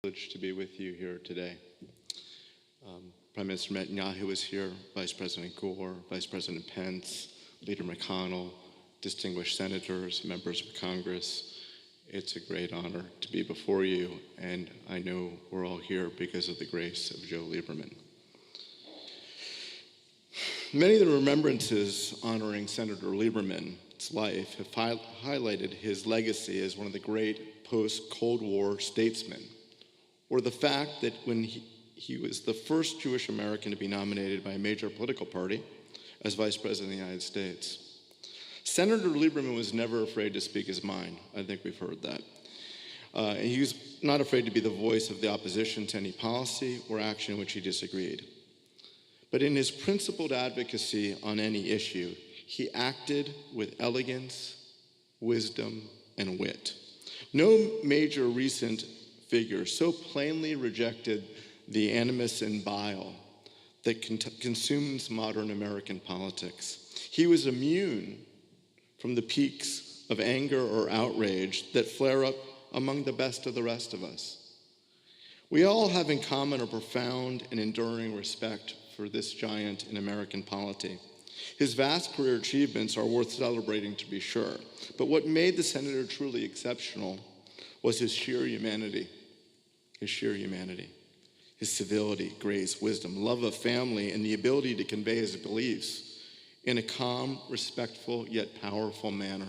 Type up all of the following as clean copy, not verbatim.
Privilege to be with you here today. Prime Minister Netanyahu is here, Vice President Gore, Vice President Pence, Leader McConnell, distinguished senators, members of Congress. It's a great honor to be before you, and I know we're all here because of the grace of Joe Lieberman. Many of the remembrances honoring Senator Lieberman's life have highlighted his legacy as one of the great post-Cold War statesmen, or the fact that when he was the first Jewish American to be nominated by a major political party as Vice President of the United States. Senator Lieberman was never afraid to speak his mind. I think we've heard that. And he was not afraid to be the voice of the opposition to any policy or action in which he disagreed. But in his principled advocacy on any issue, he acted with elegance, wisdom, and wit. No major recent figure so plainly rejected the animus and bile that consumes modern American politics. He was immune from the peaks of anger or outrage that flare up among the best of the rest of us. We all have in common a profound and enduring respect for this giant in American polity. His vast career achievements are worth celebrating, to be sure, but what made the senator truly exceptional was his sheer humanity. His civility, grace, wisdom, love of family, and the ability to convey his beliefs in a calm, respectful, yet powerful manner.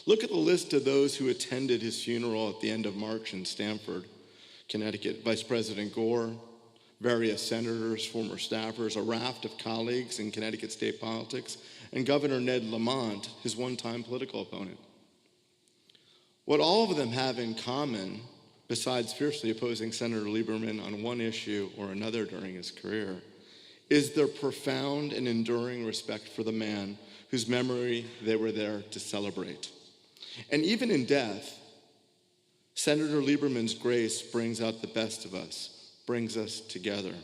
Look at the list of those who attended his funeral at the end of March in Stamford, Connecticut. Vice President Gore, various senators, former staffers, a raft of colleagues in Connecticut state politics, and Governor Ned Lamont, his one-time political opponent. What all of them have in common, besides fiercely opposing Senator Lieberman on one issue or another during his career, is their profound and enduring respect for the man whose memory they were there to celebrate. And even in death, Senator Lieberman's grace brings out the best of us, brings us together.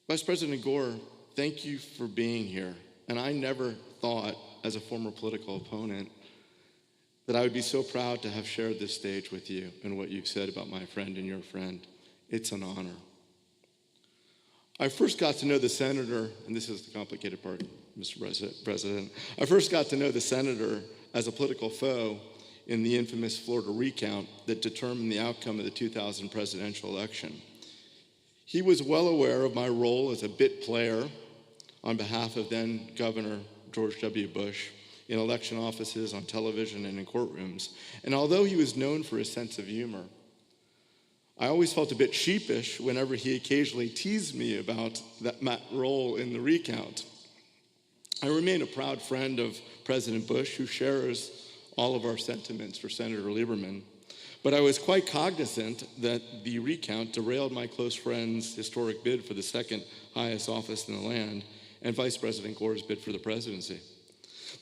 Vice President Gore, thank you for being here. And I never thought, as a former political opponent, that I would be so proud to have shared this stage with you and what you've said about my friend and your friend. It's an honor. I first got to know the senator, and this is the complicated part, Mr. President. I first got to know the senator as a political foe in the infamous Florida recount that determined the outcome of the 2000 presidential election. He was well aware of my role as a bit player on behalf of then Governor George W. Bush in election offices, on television, and in courtrooms. And although he was known for his sense of humor, I always felt a bit sheepish whenever he occasionally teased me about that role in the recount. I remain a proud friend of President Bush, who shares all of our sentiments for Senator Lieberman, but I was quite cognizant that the recount derailed my close friend's historic bid for the second highest office in the land and Vice President Gore's bid for the presidency.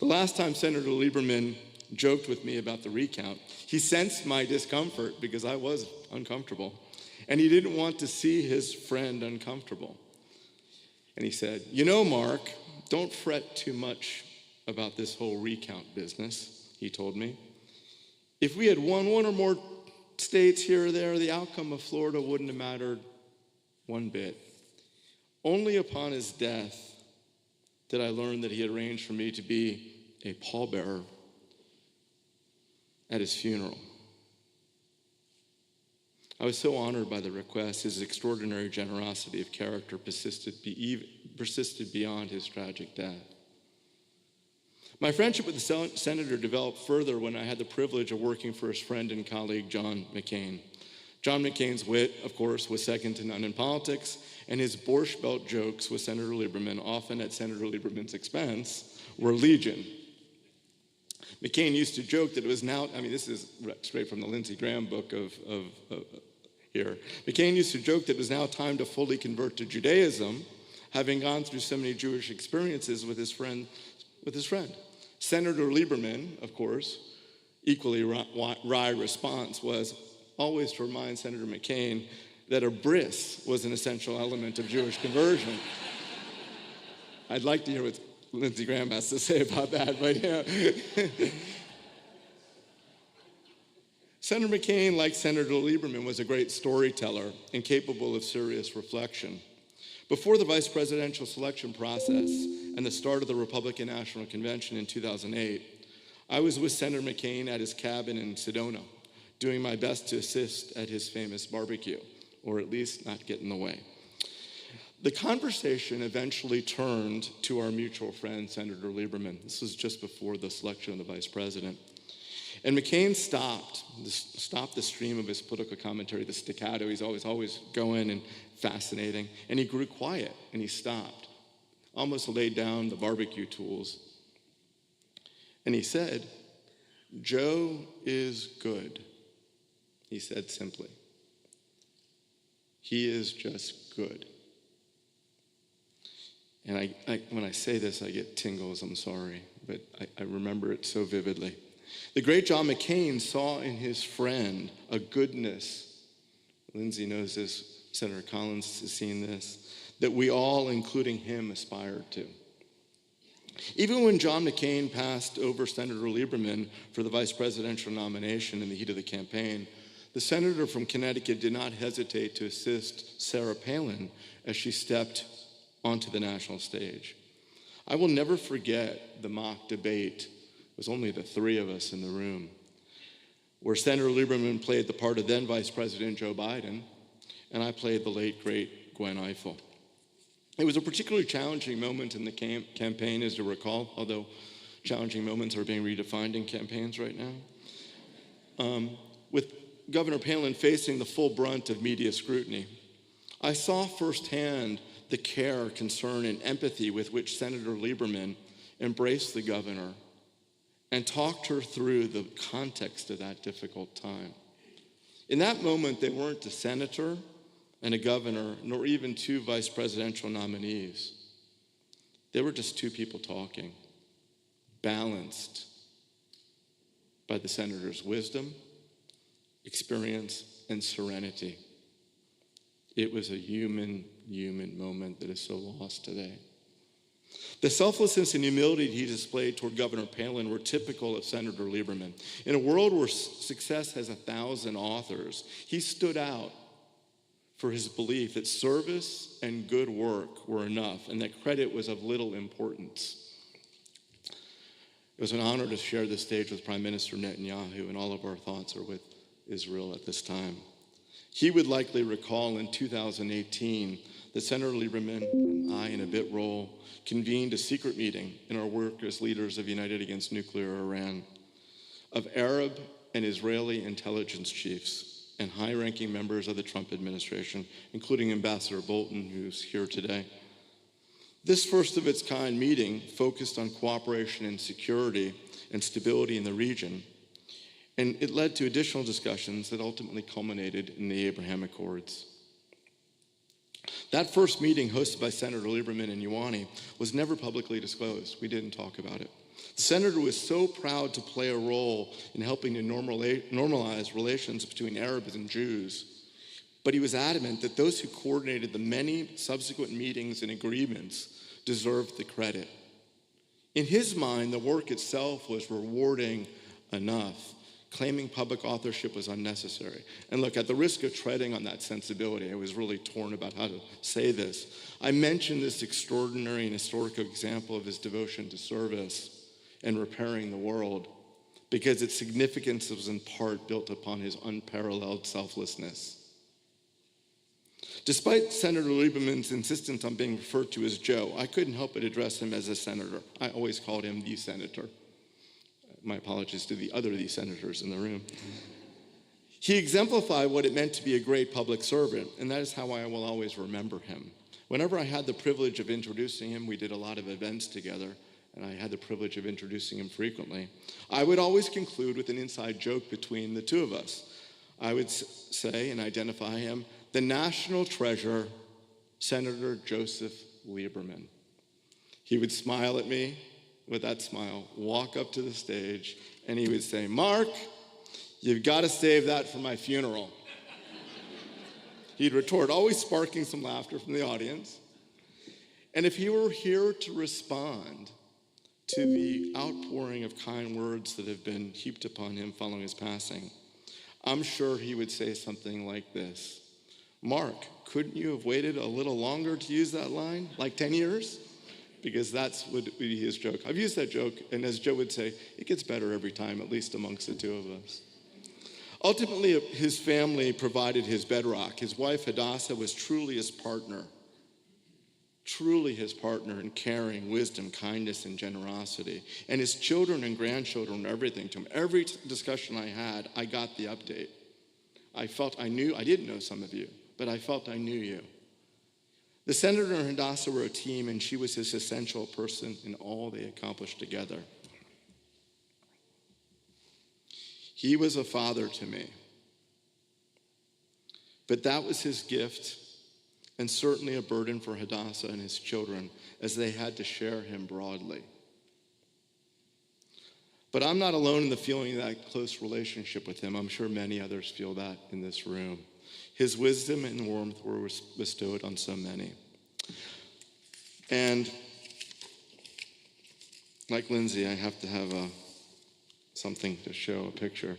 The last time Senator Lieberman joked with me about the recount, he sensed my discomfort because I was uncomfortable, and he didn't want to see his friend uncomfortable. And he said, "You know, Mark, don't fret too much about this whole recount business," he told me. "If we had won one or more states here or there, the outcome of Florida wouldn't have mattered one bit. Only upon his death did I learn that he had arranged for me to be a pallbearer at his funeral. I was so honored by the request. His extraordinary generosity of character persisted beyond his tragic death. My friendship with the senator developed further when I had the privilege of working for his friend and colleague, John McCain. John McCain's wit, of course, was second to none in politics, and his Borscht Belt jokes with Senator Lieberman, often at Senator Lieberman's expense, were legion. McCain used to joke that it was now, this is straight from the Lindsey Graham book of here. McCain used to joke that it was now time to fully convert to Judaism, having gone through so many Jewish experiences with his friend. Senator Lieberman, of course, equally wry response was always to remind Senator McCain that a bris was an essential element of Jewish conversion. I'd like to hear what Lindsey Graham has to say about that, but yeah. Senator McCain, like Senator Lieberman, was a great storyteller and capable of serious reflection. Before the vice presidential selection process and the start of the Republican National Convention in 2008, I was with Senator McCain at his cabin in Sedona, doing my best to assist at his famous barbecue, or at least not get in the way. The conversation eventually turned to our mutual friend, Senator Lieberman. This was just before the selection of the vice president. And McCain stopped the stream of his political commentary, the staccato. He's always going and fascinating. And he grew quiet, and he stopped, almost laid down the barbecue tools. And he said, "Joe is good," he said simply. He is just good. And when I say this, I get tingles, I'm sorry, but I remember it so vividly. The great John McCain saw in his friend a goodness, Lindsay knows this, Senator Collins has seen this, that we all, including him, aspired to. Even when John McCain passed over Senator Lieberman for the vice presidential nomination in the heat of the campaign, the senator from Connecticut did not hesitate to assist Sarah Palin as she stepped onto the national stage. I will never forget the mock debate. It was only the three of us in the room, where Senator Lieberman played the part of then Vice President Joe Biden, and I played the late, great Gwen Ifill. It was a particularly challenging moment in the campaign, as you recall, although challenging moments are being redefined in campaigns right now. With Governor Palin facing the full brunt of media scrutiny, I saw firsthand the care, concern, and empathy with which Senator Lieberman embraced the governor and talked her through the context of that difficult time. In that moment, they weren't a senator and a governor, nor even two vice presidential nominees. They were just two people talking, balanced by the senator's wisdom, experience, and serenity. It was a human moment that is so lost today. The selflessness and humility he displayed toward Governor Palin were typical of Senator Lieberman. In a world where success has 1,000 authors, he stood out for his belief that service and good work were enough and that credit was of little importance. It was an honor to share this stage with Prime Minister Netanyahu, and all of our thoughts are with Israel at this time. He would likely recall in 2018 that Senator Lieberman and I, in a bit role, convened a secret meeting in our work as leaders of United Against Nuclear Iran of Arab and Israeli intelligence chiefs and high-ranking members of the Trump administration, including Ambassador Bolton, who's here today. This first-of-its-kind meeting focused on cooperation and security and stability in the region, and it led to additional discussions that ultimately culminated in the Abraham Accords. That first meeting, hosted by Senator Lieberman and UANI, was never publicly disclosed. We didn't talk about it. The senator was so proud to play a role in helping to normalize relations between Arabs and Jews, but he was adamant that those who coordinated the many subsequent meetings and agreements deserved the credit. In his mind, the work itself was rewarding enough. Claiming public authorship was unnecessary. And look, at the risk of treading on that sensibility, I was really torn about how to say this. I mentioned this extraordinary and historical example of his devotion to service and repairing the world because its significance was in part built upon his unparalleled selflessness. Despite Senator Lieberman's insistence on being referred to as Joe, I couldn't help but address him as a senator. I always called him the senator. My apologies to the other senators in the room. He exemplified what it meant to be a great public servant, and that is how I will always remember him. Whenever I had the privilege of introducing him, we did a lot of events together, and I had the privilege of introducing him frequently. I would always conclude with an inside joke between the two of us. I would say and identify him, the national treasure, Senator Joseph Lieberman. He would smile at me with that smile, walk up to the stage, and he would say, "Mark, you've got to save that for my funeral." He'd retort, always sparking some laughter from the audience. And if he were here to respond to the outpouring of kind words that have been heaped upon him following his passing, I'm sure he would say something like this: Mark, couldn't you have waited a little longer to use that line, like 10 years? Because that's would be his joke. I've used that joke, and as Joe would say, it gets better every time, at least amongst the two of us. Ultimately, his family provided his bedrock. His wife, Hadassah, was truly his partner in caring, wisdom, kindness, and generosity. And his children and grandchildren were everything to him. Every discussion I had, I got the update. I felt I knew, I didn't know some of you, but I felt I knew you. The senator and Hadassah were a team, and she was his essential person in all they accomplished together. He was a father to me. But that was his gift, and certainly a burden for Hadassah and his children as they had to share him broadly. But I'm not alone in the feeling of that close relationship with him. I'm sure many others feel that in this room. His wisdom and warmth were bestowed on so many. And like Lindsay, I have to have something to show, a picture.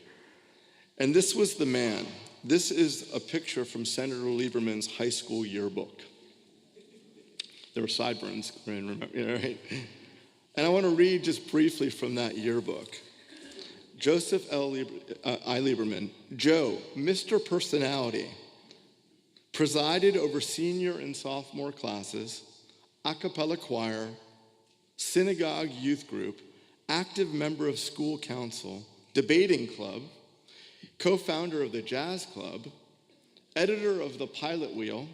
And this was the man. This is a picture from Senator Lieberman's high school yearbook. There were sideburns, right? And I want to read just briefly from that yearbook. Joseph I. Lieberman, Joe, Mr. Personality, presided over senior and sophomore classes, a cappella choir, synagogue youth group, active member of school council, debating club, co-founder of the jazz club, editor of the Pilot Wheel,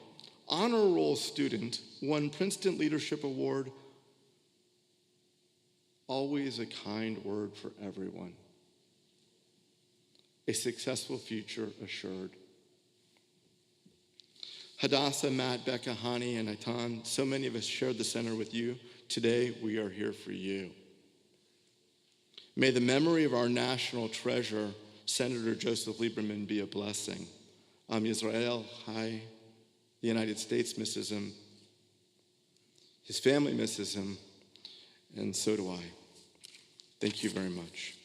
honor roll student, won Princeton Leadership Award, always a kind word for everyone. A successful future assured. Hadassah, Matt, Becca, Hani, and Aitan, so many of us shared the center with you. Today, we are here for you. May the memory of our national treasure, Senator Joseph Lieberman, be a blessing. Israel, hi. The United States misses him. His family misses him. And so do I. Thank you very much.